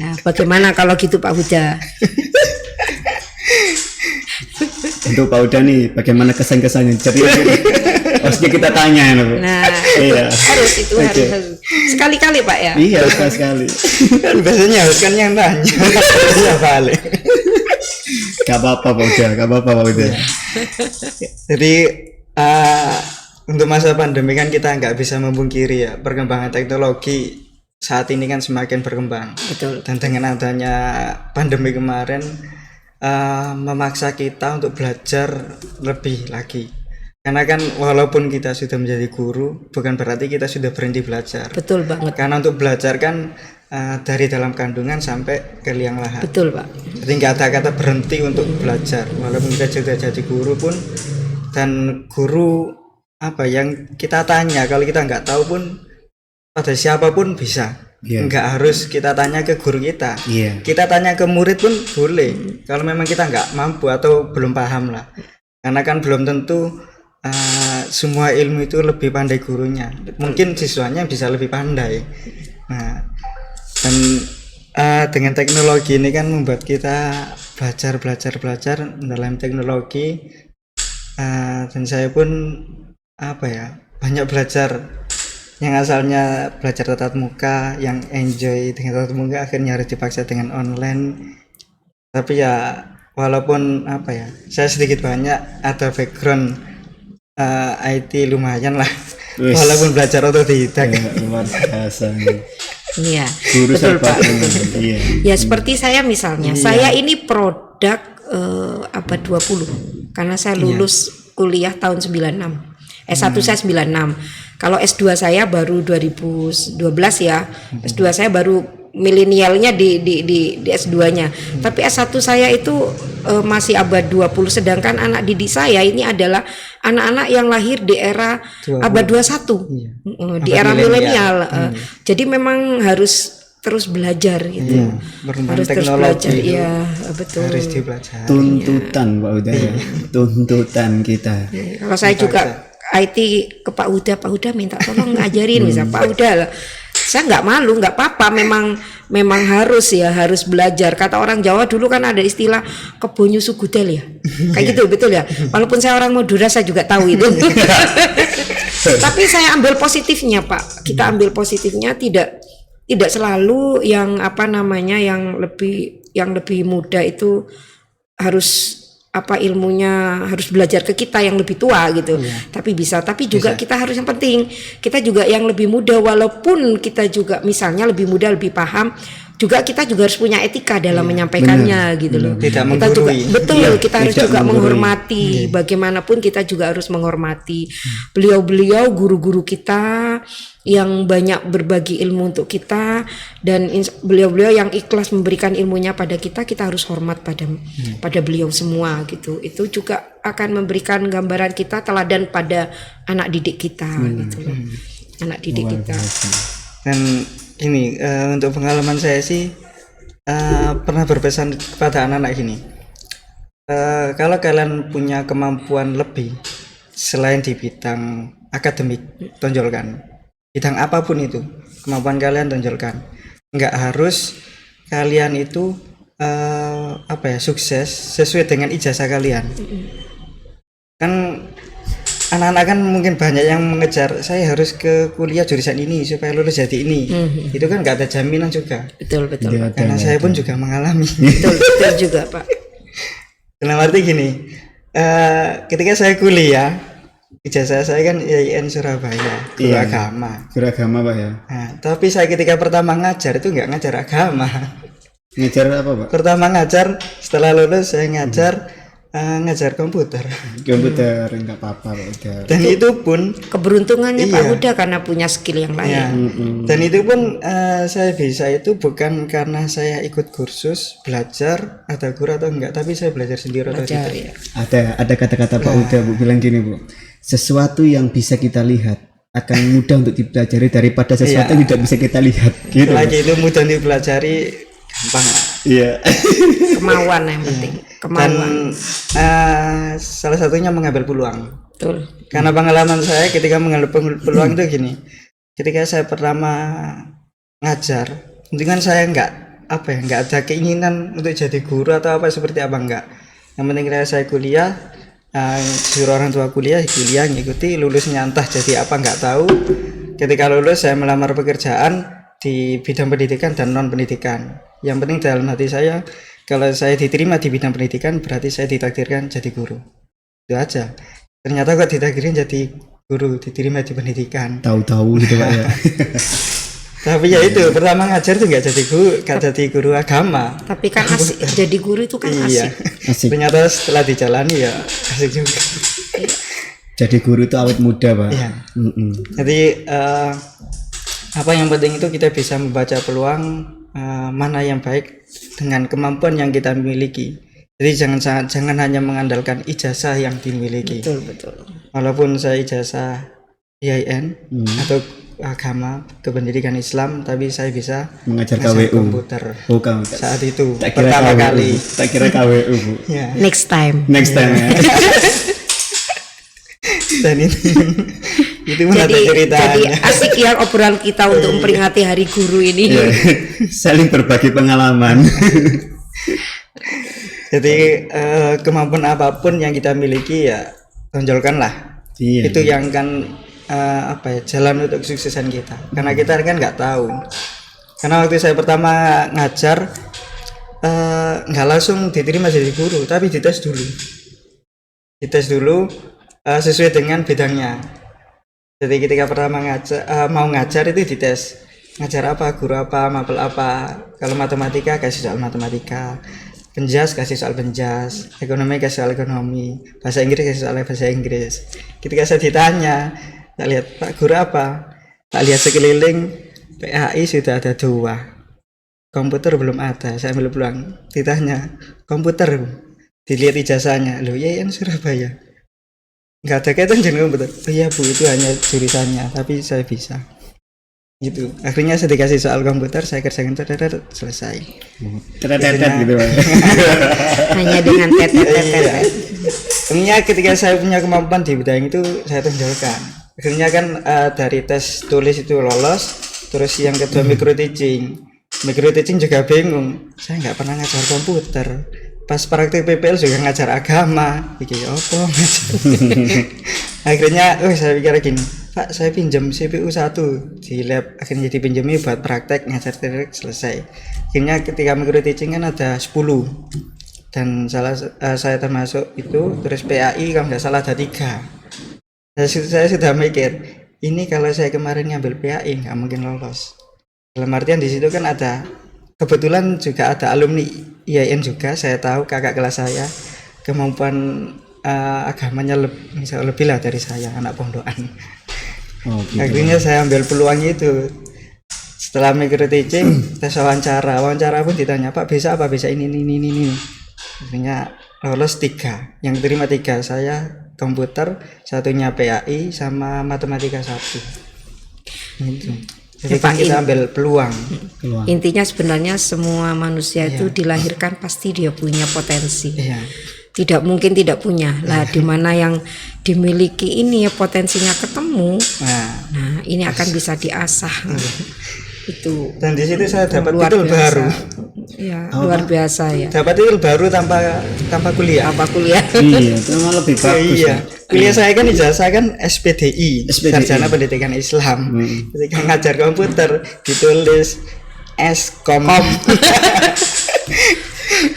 Speaker 2: Nah, bagaimana kalau gitu Pak Huda?
Speaker 3: Untuk Pak Uda nih, bagaimana kesan-kesannya? Jadi harusnya kita tanya ya, Bu.
Speaker 2: Nah,
Speaker 3: Iya.
Speaker 2: harus sekali-kali Pak ya.
Speaker 3: Iya, sekali.
Speaker 1: Kan biasanya harus kan yang tanya. Iya balik.
Speaker 3: Gak apa-apa Pak Uda, gak apa-apa Pak Uda.
Speaker 1: Jadi untuk masa pandemi kan kita nggak bisa memungkiri ya, perkembangan teknologi saat ini kan semakin berkembang.
Speaker 2: Betul.
Speaker 1: Dan dengan adanya pandemi kemarin memaksa kita untuk belajar lebih lagi. Karena kan walaupun kita sudah menjadi guru, bukan berarti kita sudah berhenti belajar.
Speaker 2: Betul banget.
Speaker 1: Karena untuk belajar kan dari dalam kandungan sampai ke liang lahat.
Speaker 2: Betul Pak.
Speaker 1: Jadi nggak ada kata berhenti untuk belajar. Walaupun kita sudah jadi guru pun, dan guru apa yang kita tanya kalau kita nggak tahu pun pada siapapun bisa. Nggak harus kita tanya ke guru kita. Kita tanya ke murid pun boleh. Kalau memang kita nggak mampu atau belum paham lah. Karena kan belum tentu semua ilmu itu lebih pandai gurunya. Mungkin siswanya bisa lebih pandai. Nah, dan dengan teknologi ini kan membuat kita belajar dalam teknologi. Dan saya pun banyak belajar. Yang asalnya belajar tatap muka, yang enjoy dengan tatap muka, akhirnya harus dipaksa dengan online. Tapi ya walaupun saya sedikit banyak ada background IT lumayan lah. Walaupun belajar otodidak.
Speaker 3: Luar biasa.
Speaker 2: Iya.
Speaker 3: Guru
Speaker 2: betul Pak.
Speaker 3: Iya.
Speaker 2: Ya seperti saya misalnya, saya ini produk abad 20 karena saya lulus kuliah tahun 96. S1 saya 96. Kalau S2 saya baru 2012 ya. S2 saya baru milenialnya di S2-nya. Tapi S1 saya itu masih abad 20, sedangkan anak didik saya ini adalah anak-anak yang lahir di era
Speaker 1: 20.
Speaker 2: abad 21. Di era milenial. Jadi memang harus terus belajar gitu. Harus terus belajar. Iya, betul.
Speaker 1: Harus dipelajari.
Speaker 3: Tuntutan Pak Uda ya. Tuntutan kita.
Speaker 2: Kalau saya juga IT ke Pak Huda minta tolong ngajarin misal Pak Huda, saya nggak malu, nggak apa-apa, memang harus belajar. Kata orang Jawa dulu kan ada istilah kebo nyusu gudel ya, kayak gitu betul ya. Walaupun saya orang Madura saya juga tahu itu. Tapi saya ambil positifnya Pak, kita ambil positifnya, tidak selalu yang yang lebih muda itu harus ilmunya harus belajar ke kita yang lebih tua gitu. Tapi juga kita harus, yang penting kita juga yang lebih muda, walaupun kita juga misalnya lebih muda lebih paham, juga kita juga harus punya etika dalam menyampaikannya gitu loh.
Speaker 1: Tidak
Speaker 2: Kita juga kita harus juga menghormati.
Speaker 3: Iya.
Speaker 2: Bagaimanapun kita juga harus menghormati beliau-beliau guru-guru kita yang banyak berbagi ilmu untuk kita, dan beliau-beliau yang ikhlas memberikan ilmunya pada kita harus hormat pada beliau semua gitu. Itu juga akan memberikan gambaran kita teladan pada anak didik kita gitu loh. Anak didik kita.
Speaker 1: Dan ini untuk pengalaman saya sih pernah berpesan kepada anak-anak gini, kalau kalian punya kemampuan lebih selain di bidang akademik, tonjolkan. Bidang apapun itu, kemampuan kalian tonjolkan. Nggak harus kalian itu sukses sesuai dengan ijazah kalian. Kan anak-anak kan mungkin banyak yang mengejar, saya harus ke kuliah jurusan ini supaya lulus jadi ini. Itu kan nggak ada jaminan juga.
Speaker 2: Betul
Speaker 3: Iya,
Speaker 2: Pak.
Speaker 1: Karena saya pun juga mengalami.
Speaker 2: Betul juga Pak.
Speaker 1: Dalam arti gini, ketika saya kuliah, ijazah saya kan IAIN Surabaya, guru
Speaker 3: Iya.
Speaker 1: agama.
Speaker 3: Guru agama Pak ya.
Speaker 1: Nah, tapi saya ketika pertama ngajar itu nggak ngajar agama.
Speaker 3: Ngajar apa Pak?
Speaker 1: Pertama ngajar, setelah lulus saya ngajar komputer.
Speaker 3: Komputer enggak apa-apa Pak udah.
Speaker 1: Dan itu pun
Speaker 2: Keberuntungannya Pak
Speaker 1: Iya.
Speaker 2: Huda karena punya skill yang lain.
Speaker 1: ya, dan itu pun saya bisa itu bukan karena saya ikut kursus belajar ada guru atau enggak, tapi saya belajar sendiri
Speaker 2: Belajar,
Speaker 1: otodidak.
Speaker 2: ya.
Speaker 3: Ada kata-kata Pak Uda Bu bilang gini Bu. Sesuatu yang bisa kita lihat akan mudah untuk dipelajari daripada sesuatu yang tidak bisa kita lihat. Gitu.
Speaker 1: Lagi itu mudah dipelajari, gampang.
Speaker 3: Iya.
Speaker 2: Kemauan yang penting.
Speaker 1: Dan
Speaker 2: Kemauan.
Speaker 1: salah satunya mengambil peluang.
Speaker 2: Betul.
Speaker 1: Karena pengalaman saya ketika mengambil peluang itu gini, ketika saya pertama ngajar, dengan saya nggak ada keinginan untuk jadi guru atau apa seperti apa, enggak. Yang penting ketika saya kuliah, suruh orang tua kuliah ngikuti, lulusnya entah jadi apa nggak tahu. Ketika lulus saya melamar pekerjaan di bidang pendidikan dan non pendidikan. Yang penting dalam hati saya, kalau saya diterima di bidang pendidikan berarti saya ditakdirkan jadi guru. Itu aja. Ternyata kok ditakdirin jadi guru, diterima di pendidikan.
Speaker 3: Tahu-tahu gitu Pak ya.
Speaker 1: Tapi ya itu pertama ngajar tuh nggak jadi guru agama.
Speaker 2: Tapi kan asik. Jadi guru itu kan
Speaker 1: Iya.
Speaker 2: asik.
Speaker 3: Asik.
Speaker 1: Ternyata setelah dijalani ya asik juga.
Speaker 3: Jadi guru itu awet muda Pak.
Speaker 1: Iya.
Speaker 3: Mm-mm.
Speaker 1: Jadi apa yang penting itu kita bisa membaca peluang mana yang baik dengan kemampuan yang kita miliki. Jadi jangan hanya mengandalkan ijazah yang dimiliki.
Speaker 2: Betul.
Speaker 1: Walaupun saya ijazah IAIN atau agama kependidikan Islam, tapi saya bisa
Speaker 3: Mengajar
Speaker 1: ngajar
Speaker 3: KWU.
Speaker 1: komputer
Speaker 3: Oh, kamu.
Speaker 1: saat itu
Speaker 3: Tak kira
Speaker 1: pertama
Speaker 3: KWU.
Speaker 1: kali.
Speaker 3: Tak kira KWU Bu.
Speaker 1: Ya.
Speaker 2: Next time.
Speaker 3: Next time ya.
Speaker 1: Dan itu pun ada
Speaker 2: Jadi
Speaker 1: ceritanya.
Speaker 2: asik ya obrolan kita untuk memperingati Hari Guru ini.
Speaker 3: Iya. Saling berbagi pengalaman.
Speaker 1: Jadi kemampuan apapun yang kita miliki ya tonjolkanlah.
Speaker 3: Iya.
Speaker 1: Itu yang kan jalan untuk kesuksesan kita. Karena kita kan nggak tahu. Karena waktu saya pertama ngajar nggak langsung diterima jadi guru, tapi dites dulu. Dites dulu sesuai dengan bidangnya. Jadi ketika pertama mau ngajar itu dites. Ngajar apa, guru apa, mapel apa. Kalau matematika kasih soal matematika. Penjas kasih soal penjas, ekonomi kasih soal ekonomi, bahasa Inggris kasih soal bahasa Inggris. Ketika saya ditanya, tak lihat Pak guru apa, tak lihat sekeliling, PAI sudah ada 2, komputer belum ada. Saya ambil peluang, ditanya komputer, dilihat ijazahnya, loh ya yang Surabaya, nggak ada kaitan dengan komputer. Oh iya Bu, itu hanya jurusannya, tapi saya bisa. Gitu. Akhirnya saya dikasih soal komputer, saya kerjakan selesai.
Speaker 3: Tetet gitu Pak.
Speaker 2: Hanya dengan tetet.
Speaker 1: Iya. Akhirnya ketika saya punya kemampuan di bidang itu saya tonjolkan. Akhirnya kan dari tes tulis itu lolos. Terus yang kedua micro teaching juga bingung. Saya nggak pernah ngajar komputer. Pas praktik PPL juga ngajar agama. Iki apa ngajar. Akhirnya saya pikir gini, Pak saya pinjam CPU 1 di lab. Akhirnya dipinjami buat praktek ngajar teori selesai. Akhirnya ketika micro teaching kan ada 10 dan saya termasuk itu. Terus PAI kalau nggak salah ada 3. Saya sudah mikir ini kalau saya kemarin ngambil PAI nggak mungkin lolos. Dalam artian di situ kan ada kebetulan juga ada alumni IAIN juga. Saya tahu kakak kelas saya kemampuan agamanya lebih lah dari saya, anak pondokan.
Speaker 3: Oh, gitu.
Speaker 1: Akhirnya saya ambil peluang itu. Setelah micro teaching, tes wawancara pun ditanya, Pak bisa apa, bisa ini. Akhirnya lolos 3, yang terima 3, saya komputer, satunya PAI sama matematika 1. Gitu. Jadi
Speaker 2: Ya,
Speaker 1: kan
Speaker 2: Pak,
Speaker 1: kita ambil peluang.
Speaker 3: Keluar.
Speaker 2: intinya sebenarnya semua manusia itu dilahirkan pasti dia punya potensi.
Speaker 1: Iya.
Speaker 2: Tidak mungkin tidak punya. Lah di mana yang dimiliki ini ya potensinya ketemu.
Speaker 1: Nah,
Speaker 2: Nah, ini akan bisa diasah. Itu
Speaker 1: dan di situ saya dapat
Speaker 2: luar
Speaker 1: titel
Speaker 2: biasa.
Speaker 1: baru.
Speaker 2: Ya, luar biasa ya.
Speaker 1: Dapat titel baru tanpa kuliah.
Speaker 2: Apa kuliah?
Speaker 3: Iya, itu malah lebih bagus.
Speaker 1: Iya.
Speaker 3: Pak.
Speaker 1: Kuliah saya kan ijazah kan SPDI,
Speaker 3: SPDI.
Speaker 1: Sarjana Pendidikan Islam. Ketika ngajar komputer ditulis Eskom.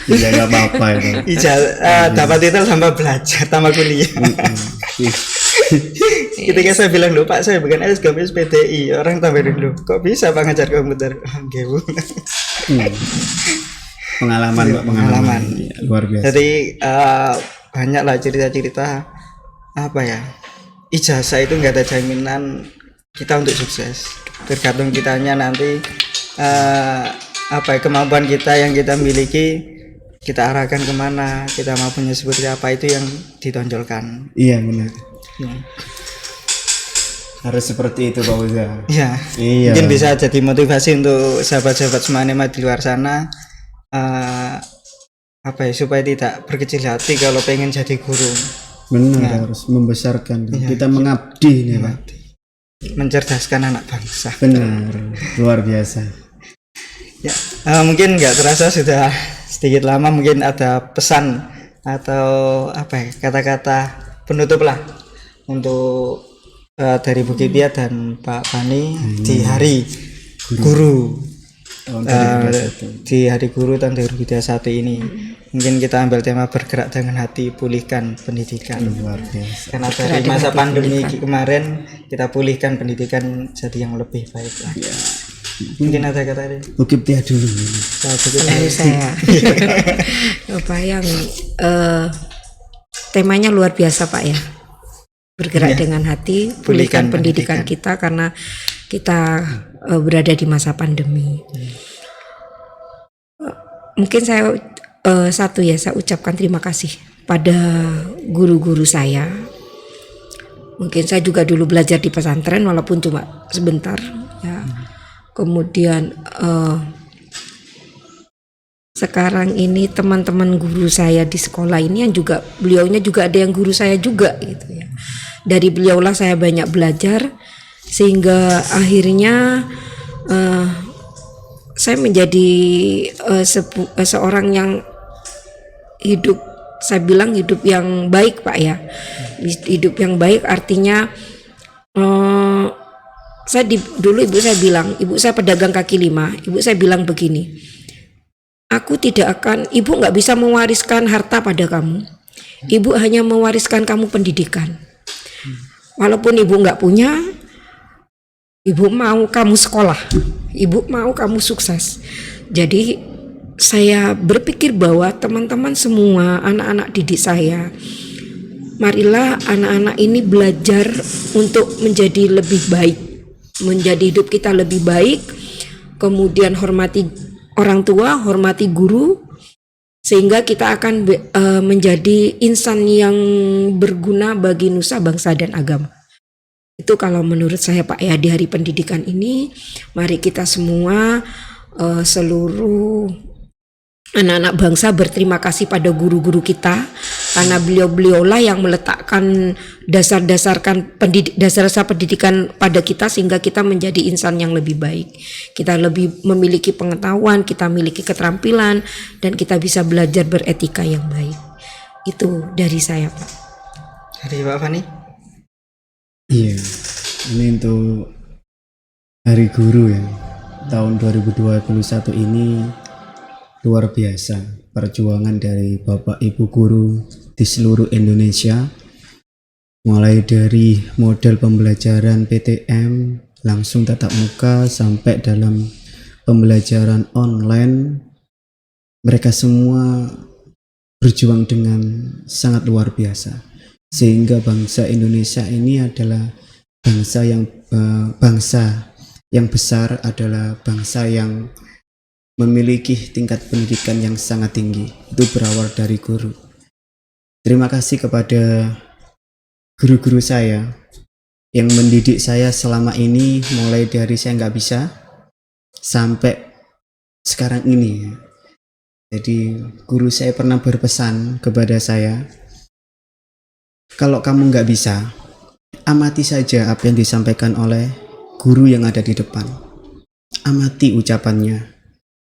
Speaker 3: Iya, nggak apa-apa itu.
Speaker 1: Ijazah dapat titel tambah belajar tambah kuliah. Ketika saya bilang, "Loh Pak, saya bukan Eskom, SPDI." Orang tambah dulu, "Kok bisa Pak ngajar komputer?" Gitu.
Speaker 3: Pengalaman, Pak,
Speaker 1: Pengalaman.
Speaker 3: Iya, luar biasa.
Speaker 1: Jadi banyak lah cerita-cerita apa ya, ijazah itu nggak ada jaminan kita untuk sukses, tergantung kitanya nanti apa ya, kemampuan kita yang kita miliki kita arahkan kemana, kita mampunya seperti apa, itu yang ditonjolkan.
Speaker 3: Iya, benar.
Speaker 1: Ya,
Speaker 3: Harus seperti itu Pak Uza.
Speaker 1: ya.
Speaker 3: Iya.
Speaker 1: Mungkin bisa jadi motivasi untuk sahabat-sahabat semanema di luar sana, apa ya, supaya tidak berkecil hati kalau pengen jadi guru,
Speaker 3: Benar, harus membesarkan. Kita mengabdi nih Pak.
Speaker 1: mencerdaskan anak bangsa.
Speaker 3: Benar, luar biasa.
Speaker 1: Ya, mungkin nggak terasa sudah sedikit lama, mungkin ada pesan atau apa ya, kata-kata penutup lah untuk dari Bu Kipia dan Pak Fani di hari guru,
Speaker 3: Tahun
Speaker 1: di hari guru tahun 2021 ini. Mungkin kita ambil tema bergerak dengan hati, pulihkan pendidikan.
Speaker 3: luar biasa.
Speaker 1: Karena dari masa pandemi kemarin kita pulihkan pendidikan jadi yang lebih baik lah. Mungkin ada kata ini.
Speaker 3: Bukit dia dulu.
Speaker 2: Selalu saya. Bayang temanya luar biasa Pak ya. Bergerak dengan hati, pulihkan pendidikan kita karena kita berada di masa pandemi. Mungkin saya saya ucapkan terima kasih pada guru-guru saya. Mungkin saya juga dulu belajar di pesantren walaupun cuma sebentar ya. Kemudian sekarang ini teman-teman guru saya di sekolah ini yang juga beliaunya juga ada yang guru saya juga gitu ya. Dari beliaulah saya banyak belajar sehingga akhirnya saya menjadi seorang yang hidup, saya bilang hidup yang baik Pak ya. Hidup yang baik artinya dulu ibu saya bilang, ibu saya pedagang kaki lima, ibu saya bilang begini, ibu nggak bisa mewariskan harta pada kamu, ibu hanya mewariskan kamu pendidikan. Walaupun ibu nggak punya, ibu mau kamu sekolah, ibu mau kamu sukses. Jadi saya berpikir bahwa teman-teman semua, anak-anak didik saya, marilah anak-anak ini belajar untuk menjadi lebih baik, menjadi hidup kita lebih baik, kemudian hormati orang tua, hormati guru, sehingga kita akan menjadi insan yang berguna bagi nusa, bangsa, dan agama. Itu kalau menurut saya Pak ya, di hari pendidikan ini, mari kita semua seluruh anak-anak bangsa berterima kasih pada guru-guru kita, karena beliau-beliaulah yang meletakkan dasar-dasar pendidikan pada kita sehingga kita menjadi insan yang lebih baik. Kita lebih memiliki pengetahuan, kita memiliki keterampilan, dan kita bisa belajar beretika yang baik. Itu dari saya Pak.
Speaker 1: Dari Pak Fani.
Speaker 3: Iya, ini untuk Hari Guru ya, tahun 2021 ini luar biasa perjuangan dari Bapak Ibu guru di seluruh Indonesia, mulai dari model pembelajaran PTM langsung tatap muka sampai dalam pembelajaran online. Mereka semua berjuang dengan sangat luar biasa, sehingga bangsa Indonesia ini adalah bangsa yang besar, adalah bangsa yang memiliki tingkat pendidikan yang sangat tinggi. Itu berawal dari guru. Terima kasih kepada guru-guru saya yang mendidik saya selama ini, mulai dari saya nggak bisa sampai sekarang ini. Jadi guru saya pernah berpesan kepada saya, kalau kamu nggak bisa, amati saja apa yang disampaikan oleh guru yang ada di depan. Amati ucapannya,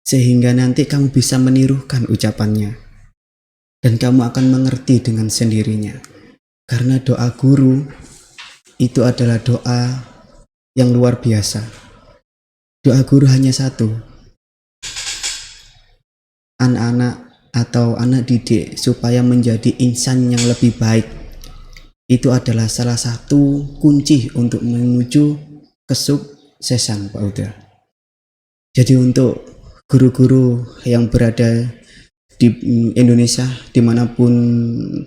Speaker 3: sehingga nanti kamu bisa menirukan ucapannya. Dan kamu akan mengerti dengan sendirinya. Karena doa guru itu adalah doa yang luar biasa. Doa guru hanya satu. Anak-anak atau anak didik supaya menjadi insan yang lebih baik. Itu adalah salah satu kunci untuk menuju kesuksesan, Pak Uda. Jadi untuk guru-guru yang berada di Indonesia, dimanapun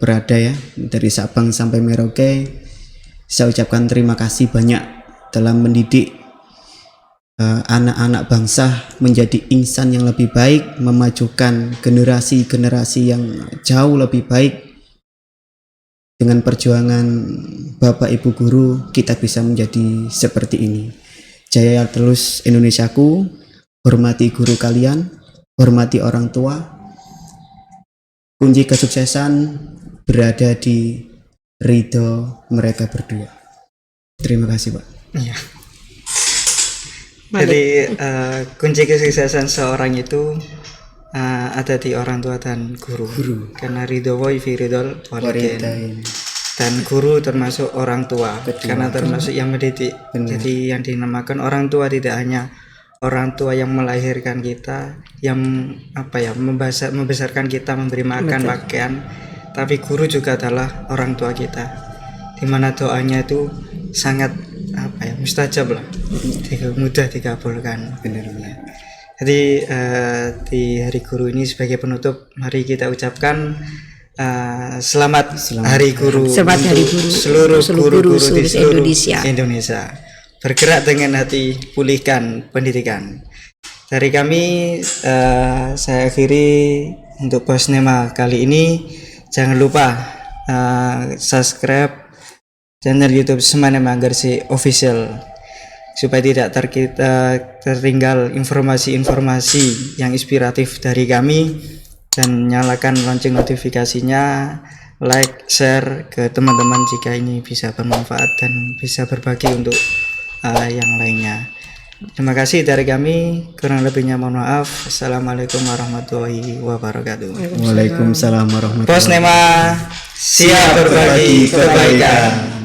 Speaker 3: berada ya, dari Sabang sampai Merauke, saya ucapkan terima kasih banyak telah mendidik anak-anak bangsa menjadi insan yang lebih baik, memajukan generasi-generasi yang jauh lebih baik. Dengan perjuangan Bapak Ibu Guru, kita bisa menjadi seperti ini. Jaya terus Indonesiaku, hormati guru kalian, hormati orang tua. Kunci kesuksesan berada di ridho mereka berdua. Terima kasih, Pak.
Speaker 1: Iya. Jadi kunci kesuksesan seorang itu ada di orang tua dan guru. Karena ridho wa fi ridhol walidain. Dan guru termasuk orang tua. Karena termasuk yang mendidik. Jadi yang dinamakan orang tua tidak hanya orang tua yang melahirkan kita, yang membesarkan kita, memberi makan, pakaian, tapi guru juga adalah orang tua kita, dimana doanya itu sangat mustajab lah, mudah dikabulkan.
Speaker 3: Benar-benar.
Speaker 1: Jadi di hari guru ini sebagai penutup, mari kita ucapkan selamat Hari Guru
Speaker 2: Selamat
Speaker 1: untuk
Speaker 2: Hari Guru
Speaker 1: seluruh guru-guru di seluruh
Speaker 2: Indonesia.
Speaker 1: Indonesia. Bergerak dengan hati, pulihkan pendidikan. Dari kami, saya akhiri untuk Bosnema kali ini. Jangan lupa subscribe channel YouTube Semanema Gersi Official supaya tidak tertinggal informasi-informasi yang inspiratif dari kami, dan nyalakan lonceng notifikasinya, like, share ke teman-teman jika ini bisa bermanfaat dan bisa berbagi untuk yang lainnya. Terima kasih dari kami, kurang lebihnya mohon maaf. Assalamualaikum warahmatullahi wabarakatuh.
Speaker 3: Waalaikumsalam warahmatullahi wabarakatuh.
Speaker 1: Bosnema siap berbagi kebaikan.